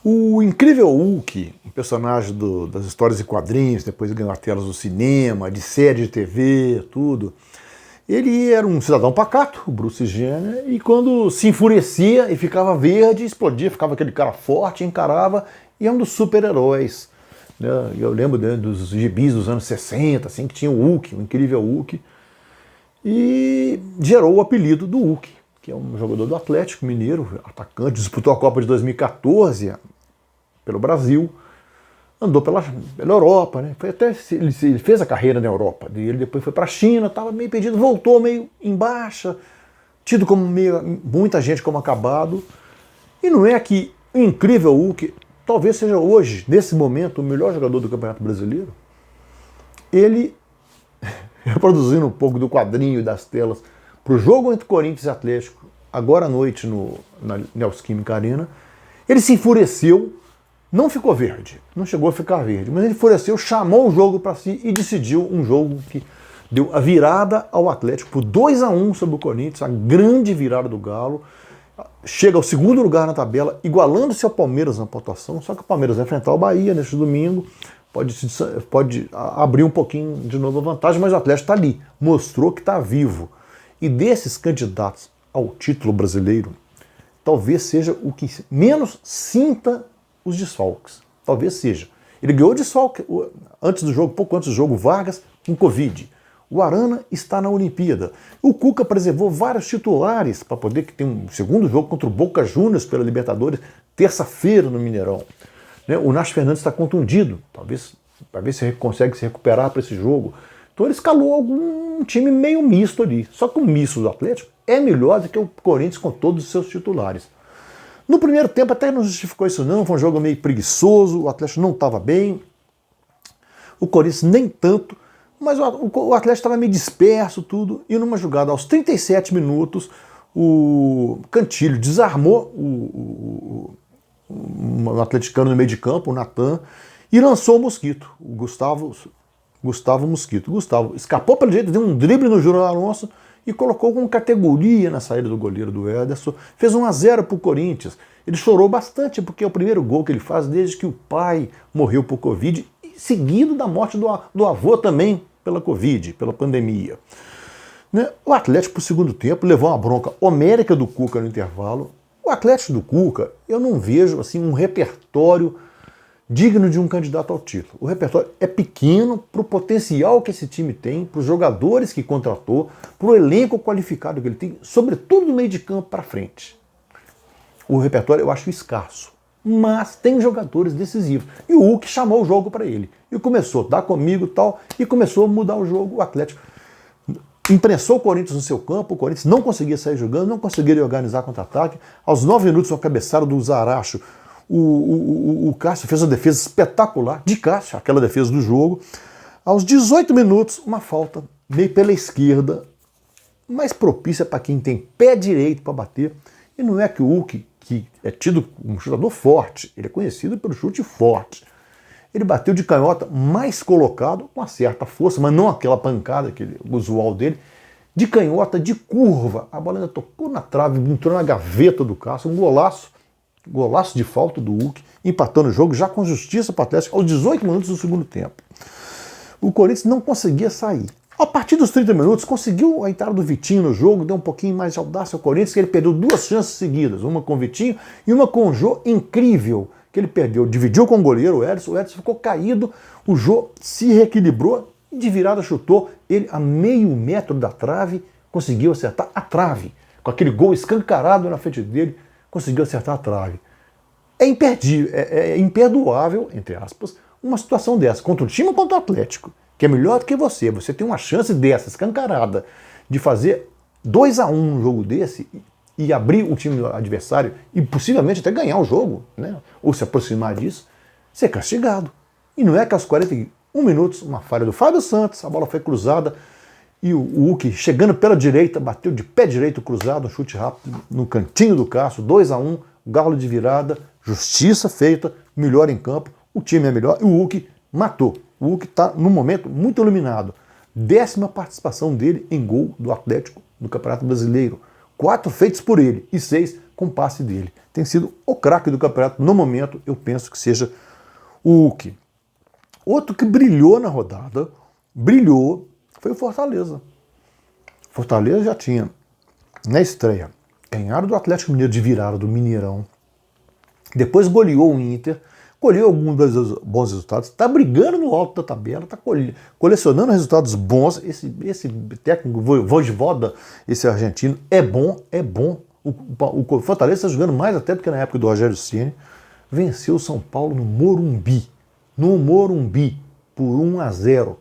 O Incrível Hulk, um personagem das histórias e quadrinhos, depois ganhou as telas do cinema, de série de TV, tudo. Ele era um cidadão pacato, o Bruce Jenner, e quando se enfurecia e ficava verde, explodia, ficava aquele cara forte, encarava, e é um dos super-heróis. Né? Eu lembro dos gibis dos anos 60, assim, que tinha o Hulk, o Incrível Hulk, e gerou o apelido do Hulk, que é um jogador do Atlético Mineiro, atacante, disputou a Copa de 2014 pelo Brasil, andou pela Europa, né? Foi até, ele fez a carreira na Europa, e ele depois foi para a China, estava meio perdido, voltou meio em baixa, tido como muita gente como acabado, e não é que o Incrível Hulk talvez seja hoje, nesse momento, o melhor jogador do Campeonato Brasileiro? Ele, reproduzindo um pouco do quadrinho e das telas, para o jogo entre Corinthians e Atlético, agora à noite na Neoquímica Arena, ele se enfureceu, não ficou verde, não chegou a ficar verde, mas ele enfureceu, chamou o jogo para si e decidiu um jogo que deu a virada ao Atlético por 2-1 sobre o Corinthians, a grande virada do Galo, chega ao segundo lugar na tabela, igualando-se ao Palmeiras na pontuação, só que o Palmeiras vai enfrentar o Bahia neste domingo, pode abrir um pouquinho de novo a vantagem, mas o Atlético está ali, mostrou que está vivo. E desses candidatos ao título brasileiro, talvez seja o que menos sinta os desfalques. Talvez seja. Ele ganhou desfalque antes do jogo, pouco antes do jogo, Vargas com Covid. O Arana está na Olimpíada. O Cuca preservou vários titulares para poder ter um segundo jogo contra o Boca Juniors pela Libertadores, terça-feira no Mineirão. O Nacho Fernandes está contundido, talvez para ver se ele consegue se recuperar para esse jogo. Então ele escalou algum time meio misto ali. Só que o misto do Atlético é melhor do que o Corinthians com todos os seus titulares. No primeiro tempo até não justificou isso não, foi um jogo meio preguiçoso, o Atlético não estava bem, o Corinthians nem tanto, mas o Atlético estava meio disperso, tudo, e numa jogada aos 37 minutos, o Cantilho desarmou o atleticano no meio de campo, o Natan, e lançou o Mosquito, o Gustavo Mosquito. Gustavo escapou pelo jeito, deu um drible no Júnior Alonso e colocou com categoria na saída do goleiro do Ederson. Fez 1-0 para o Corinthians. Ele chorou bastante porque é o primeiro gol que ele faz desde que o pai morreu por Covid, seguido da morte do avô também pela Covid, pela pandemia. O Atlético, para o segundo tempo, levou uma bronca homérica do Cuca no intervalo. O Atlético do Cuca, eu não vejo assim um repertório digno de um candidato ao título. O repertório é pequeno para o potencial que esse time tem, para os jogadores que contratou, para o elenco qualificado que ele tem, sobretudo do meio de campo para frente. O repertório eu acho escasso, mas tem jogadores decisivos. E o Hulk chamou o jogo para ele. E começou, dá comigo e tal, e começou a mudar o jogo. O Atlético imprensou o Corinthians no seu campo, o Corinthians não conseguia sair jogando, não conseguia organizar contra-ataque. Aos 9 minutos, uma cabeçada do Zaracho, o Cássio fez uma defesa espetacular, de Cássio, aquela defesa do jogo. Aos 18 minutos, uma falta meio pela esquerda, mais propícia para quem tem pé direito para bater. E não é que o Hulk, que é tido como um chutador forte, ele é conhecido pelo chute forte. Ele bateu de canhota mais colocado, com uma certa força, mas não aquela pancada usual dele, de canhota, de curva. A bola ainda tocou na trave, entrou na gaveta do Cássio, um golaço de falta do Hulk, empatando o jogo já com justiça para o Atlético aos 18 minutos do segundo tempo. O Corinthians não conseguia sair. A partir dos 30 minutos, conseguiu a entrada do Vitinho no jogo, deu um pouquinho mais de audácia ao Corinthians, que ele perdeu 2 chances seguidas, uma com o Vitinho e uma com o Jô, incrível, que ele perdeu. Dividiu com o goleiro, o Ederson ficou caído, o Jô se reequilibrou e de virada chutou, ele a meio metro da trave, conseguiu acertar a trave, com aquele gol escancarado na frente dele, conseguiu acertar a trave. É imperdível, é imperdoável, entre aspas, uma situação dessa, contra o time ou contra o Atlético, que é melhor do que você. Você tem uma chance dessa, escancarada, de fazer 2-1 um jogo desse e abrir o time do adversário e possivelmente até ganhar o jogo, né? Ou se aproximar disso, ser castigado. E não é que aos 41 minutos, uma falha do Fábio Santos, a bola foi cruzada e o Hulk, chegando pela direita, bateu de pé direito cruzado, um chute rápido no cantinho do Cássio, 2-1, Galo de virada, justiça feita, melhor em campo, o time é melhor e o Hulk matou. O Hulk está, num momento, muito iluminado. 10ª participação dele em gol do Atlético no Campeonato Brasileiro. 4 feitos por ele e 6 com o passe dele. Tem sido o craque do campeonato. No momento, eu penso que seja o Hulk. Outro que brilhou na rodada, foi o Fortaleza. Fortaleza já tinha, na estreia, ganhado do Atlético Mineiro de virada do Mineirão. Depois goleou o Inter, colheu alguns bons resultados, está brigando no alto da tabela, está colecionando resultados bons. Esse técnico, Vojvoda, esse argentino, é bom. O Fortaleza está jogando mais até do que na época do Rogério Ceni. Venceu o São Paulo no Morumbi, por 1-0.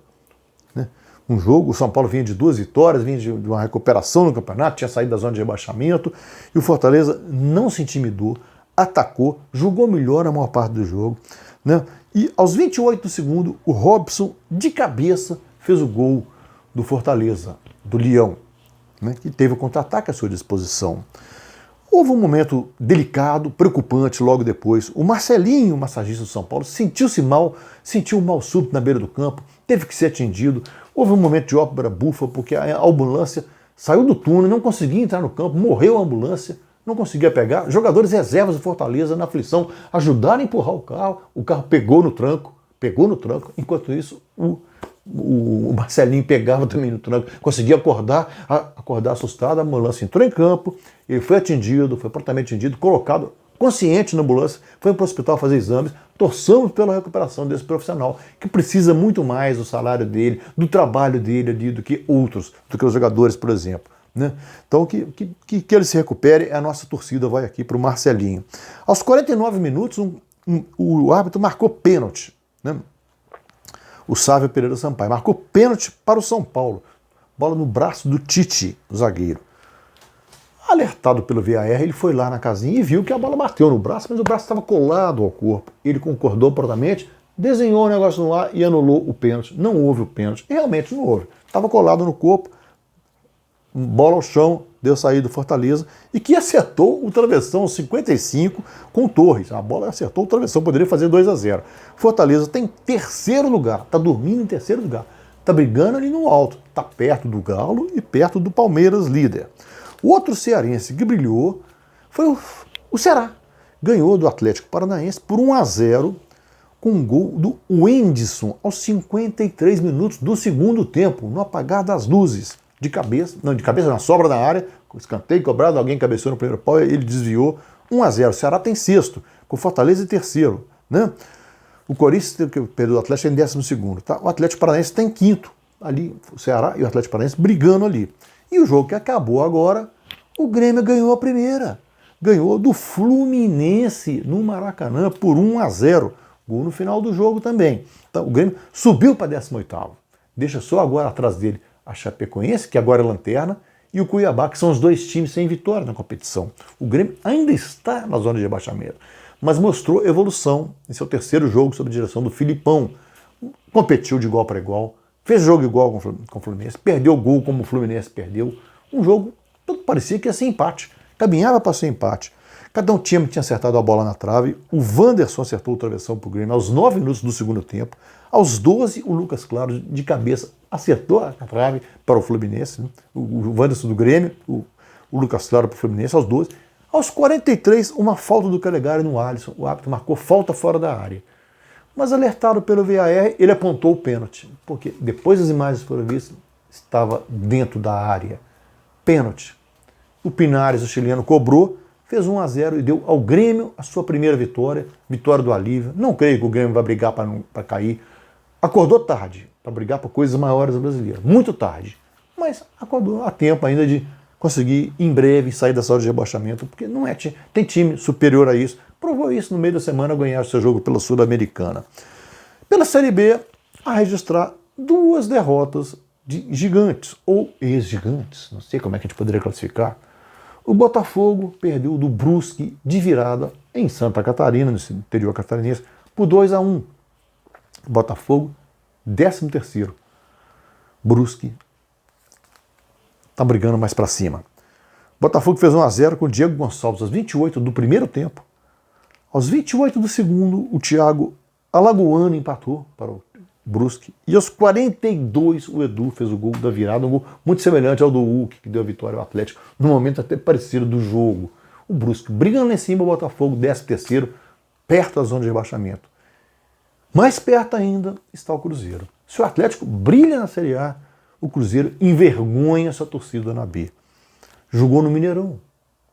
Né? Um jogo, o São Paulo vinha de 2 vitórias, vinha de uma recuperação no campeonato, tinha saído da zona de rebaixamento, e o Fortaleza não se intimidou, atacou, jogou melhor a maior parte do jogo. Né? E aos 28 do segundo, o Robson, de cabeça, fez o gol do Fortaleza, do Leão, né? Que teve o contra-ataque à sua disposição. Houve um momento delicado, preocupante logo depois. O Marcelinho, o massagista do São Paulo, sentiu-se mal, sentiu um mal súbito na beira do campo, teve que ser atendido. Houve um momento de ópera bufa, porque a ambulância saiu do túnel, não conseguia entrar no campo, morreu a ambulância, não conseguia pegar. Jogadores reservas do Fortaleza, na aflição, ajudaram a empurrar o carro pegou no tranco. Enquanto isso, o Marcelinho pegava também no tranco, conseguia acordar assustado, a ambulância entrou em campo, ele foi atendido, foi prontamente atendido, colocado consciente na ambulância, foi para o hospital fazer exames. Torçamos pela recuperação desse profissional, que precisa muito mais do salário dele, do trabalho dele ali, do que outros, do que os jogadores, por exemplo. Né? Então, que ele se recupere, a nossa torcida vai aqui para o Marcelinho. Aos 49 minutos, o árbitro marcou pênalti. Né? O Sávio Pereira Sampaio marcou pênalti para o São Paulo. Bola no braço do Tite, o zagueiro. Alertado pelo VAR, ele foi lá na casinha e viu que a bola bateu no braço, mas o braço estava colado ao corpo. Ele concordou prontamente, desenhou o negócio no ar e anulou o pênalti. Não houve o pênalti. Realmente não houve. Estava colado no corpo, bola ao chão, deu saída do Fortaleza, e que acertou o travessão aos 55 com o Torres. A bola acertou o travessão, poderia fazer 2-0. Fortaleza tem terceiro lugar, está dormindo em terceiro lugar. Está brigando ali no alto, está perto do Galo e perto do Palmeiras, líder. O outro cearense que brilhou foi o Ceará. Ganhou do Atlético Paranaense por 1-0 com um gol do Wenderson aos 53 minutos do segundo tempo, no apagar das luzes. De cabeça, na sobra da área, escanteio cobrado, alguém cabeceou no primeiro pau, ele desviou. 1-0. O Ceará tem sexto, com Fortaleza em terceiro. Né? O Corinthians, que perdeu o Atlético, em 12º. Tá? O Atlético Paranaense está em quinto. Ali, o Ceará e o Atlético Paranaense brigando ali. E o jogo que acabou agora, o Grêmio ganhou a primeira. Ganhou do Fluminense no Maracanã por 1-0. Gol no final do jogo também. Então o Grêmio subiu para 18º. Deixa só agora atrás dele a Chapecoense, que agora é lanterna, e o Cuiabá, que são os dois times sem vitória na competição. O Grêmio ainda está na zona de rebaixamento, mas mostrou evolução em seu terceiro jogo sob a direção do Filipão. Competiu de igual para igual, fez jogo igual com o Fluminense, perdeu o gol como o Fluminense perdeu. Um jogo, tudo parecia que ia ser empate, caminhava para ser empate. Cada um time tinha acertado a bola na trave. O Wanderson acertou o travessão para o Grêmio aos 9 minutos do segundo tempo. Aos 12, o Lucas Claro, de cabeça, acertou a trave para o Fluminense. Né? O Wanderson do Grêmio, o Lucas Claro para o Fluminense aos 12. Aos 43, uma falta do Calegari no Alisson. O árbitro marcou falta fora da área. Mas alertado pelo VAR, ele apontou o pênalti. Porque depois das imagens foram vistas, estava dentro da área. Pênalti. O Pinares, o chileno, cobrou, fez 1-0 e deu ao Grêmio a sua primeira vitória, vitória do alívio. Não creio que o Grêmio vai brigar para cair. Acordou tarde para brigar por coisas maiores brasileiras, muito tarde. Mas acordou a tempo ainda de conseguir em breve sair da sala de rebaixamento, porque não é tem time superior a isso. Provou isso no meio da semana ao ganhar o seu jogo pela Sul-Americana. Pela Série B, a registrar 2 derrotas de gigantes, ou ex-gigantes, não sei como é que a gente poderia classificar. O Botafogo perdeu do Brusque de virada em Santa Catarina, no interior catarinense, por 2-1. Botafogo, 13º. Brusque está brigando mais para cima. Botafogo fez 1-0 com o Diego Gonçalves aos 28 do primeiro tempo. Aos 28 do segundo, o Thiago Alagoano empatou para o Brusque. E aos 42, o Edu fez o gol da virada, um gol muito semelhante ao do Hulk, que deu a vitória ao Atlético, no momento até parecido do jogo. O Brusque brigando lá em cima, o Botafogo 13º, perto da zona de rebaixamento. Mais perto ainda está o Cruzeiro. Se o Atlético brilha na Série A, o Cruzeiro envergonha sua torcida na B. Jogou no Mineirão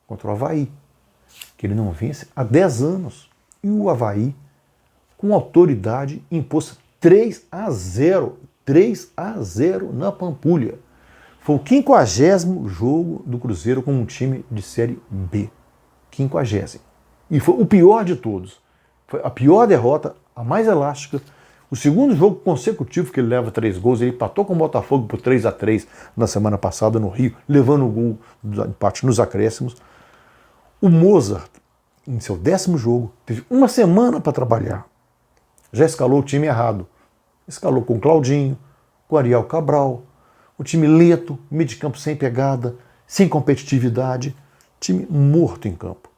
contra o Avaí, que ele não vence há 10 anos. E o Avaí, com autoridade, impôs 3-0. 3-0 na Pampulha. Foi o 50º jogo do Cruzeiro com um time de Série B. 50º. E foi o pior de todos. Foi a pior derrota, a mais elástica. O segundo jogo consecutivo que ele leva 3 gols. Ele empatou com o Botafogo por 3-3 na semana passada no Rio, levando o gol do empate nos acréscimos. O Mozart, em seu 10º jogo, teve uma semana para trabalhar. Já escalou o time errado. Escalou com o Claudinho, com o Ariel Cabral, o time lento, meio de campo sem pegada, sem competitividade, time morto em campo.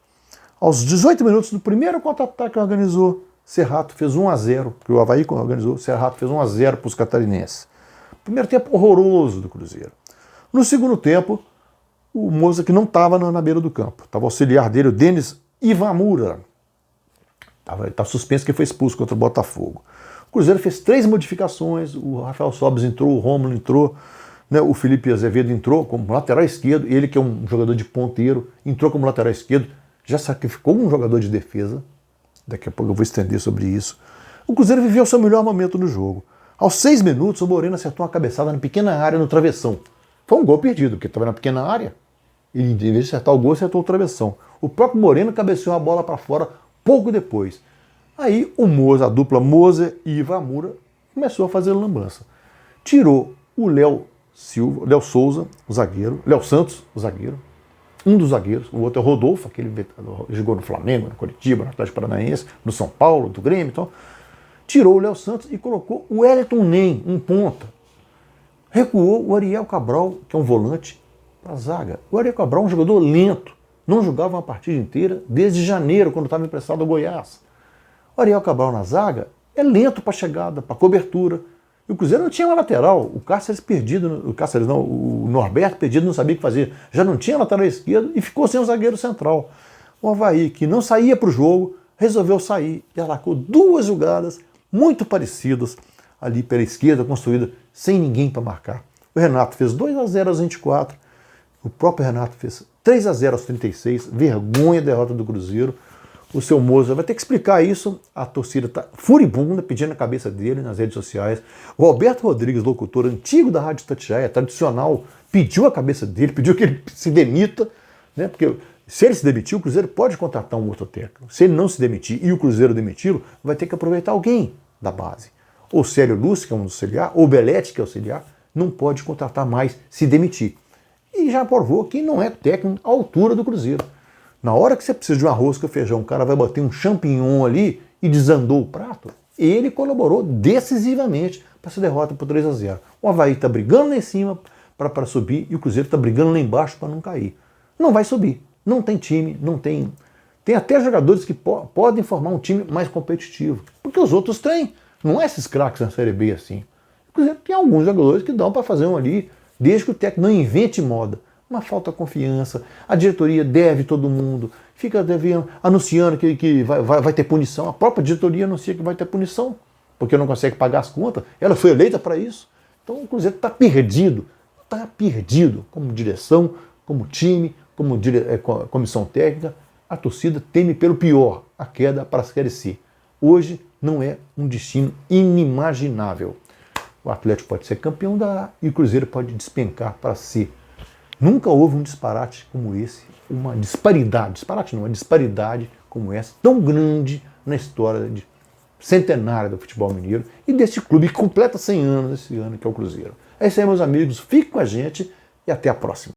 Aos 18 minutos do primeiro contra-ataque que organizou, Serrato fez 1-0, porque o Avaí organizou, Serrato fez 1-0 para os catarinenses. Primeiro tempo horroroso do Cruzeiro. No segundo tempo, o Moza, que não estava na beira do campo, estava o auxiliar dele, o Denis Ivamura. Estava suspenso, que foi expulso contra o Botafogo. O Cruzeiro fez 3 modificações, o Rafael Sobis entrou, o Rômulo entrou, né, o Felipe Azevedo entrou como lateral esquerdo, ele que é um jogador de ponteiro, entrou como lateral esquerdo, já sacrificou um jogador de defesa, daqui a pouco eu vou estender sobre isso. O Cruzeiro viveu o seu melhor momento no jogo. Aos 6 minutos, o Moreno acertou uma cabeçada na pequena área no travessão. Foi um gol perdido, porque estava na pequena área, e em vez de acertar o gol, acertou o travessão. O próprio Moreno cabeceou a bola para fora pouco depois. Aí o Moza, a dupla Moza e Ivamura, começou a fazer lambança. Tirou o Léo Souza, o zagueiro, Léo Santos, o zagueiro, um dos zagueiros, o outro é o Rodolfo, aquele jogou no Flamengo, no Curitiba, no Atlético Paranaense, no São Paulo, do Grêmio, então. Tirou o Léo Santos e colocou o Wellington Nem, um ponta. Recuou o Ariel Cabral, que é um volante, para a zaga. O Ariel Cabral é um jogador lento, não jogava uma partida inteira desde janeiro, quando estava emprestado ao Goiás. O Ariel Cabral na zaga é lento para chegada, para cobertura. E o Cruzeiro não tinha uma lateral. O Cáceres perdido, o Norberto perdido, não sabia o que fazer. Já não tinha lateral esquerdo e ficou sem o zagueiro central. O Avaí, que não saía para o jogo, resolveu sair e alacou 2 jogadas muito parecidas ali pela esquerda, construída sem ninguém para marcar. O Renato fez 2-0 aos 24. O próprio Renato fez 3-0 aos 36. Vergonha da derrota do Cruzeiro. O seu Moza vai ter que explicar isso. A torcida está furibunda, pedindo a cabeça dele nas redes sociais. O Alberto Rodrigues, locutor antigo da Rádio Itatiaia, tradicional, pediu a cabeça dele, pediu que ele se demita, né? Porque se ele se demitir, o Cruzeiro pode contratar um outro técnico. Se ele não se demitir e o Cruzeiro demiti-lo, vai ter que aproveitar alguém da base. Ou Célio Lúcio, que é um auxiliar, ou Belletti, que é auxiliar, não pode contratar mais, se demitir. E já provou que não é técnico à altura do Cruzeiro. Na hora que você precisa de um arroz com feijão, o cara vai bater um champignon ali e desandou o prato, ele colaborou decisivamente para essa derrota por 3-0. O Avaí está brigando lá em cima para subir e o Cruzeiro está brigando lá embaixo para não cair. Não vai subir, não tem time, não tem... Tem até jogadores que podem formar um time mais competitivo, porque os outros têm. Não é esses craques na Série B assim. O Cruzeiro tem alguns jogadores que dão para fazer um ali, desde que o técnico não invente moda. Uma falta de confiança, a diretoria deve todo mundo, fica devendo, anunciando que vai ter punição. A própria diretoria anuncia que vai ter punição, porque não consegue pagar as contas. Ela foi eleita para isso. Então o Cruzeiro está perdido como direção, como time, como comissão técnica. A torcida teme pelo pior, a queda para a Série C. Hoje não é um destino inimaginável. O Atlético pode ser campeão da A e o Cruzeiro pode despencar para C. Nunca houve um disparate como esse, uma disparidade como essa, tão grande na história centenária do futebol mineiro e desse clube que completa 100 anos esse ano, que é o Cruzeiro. É isso aí, meus amigos, fiquem com a gente e até a próxima.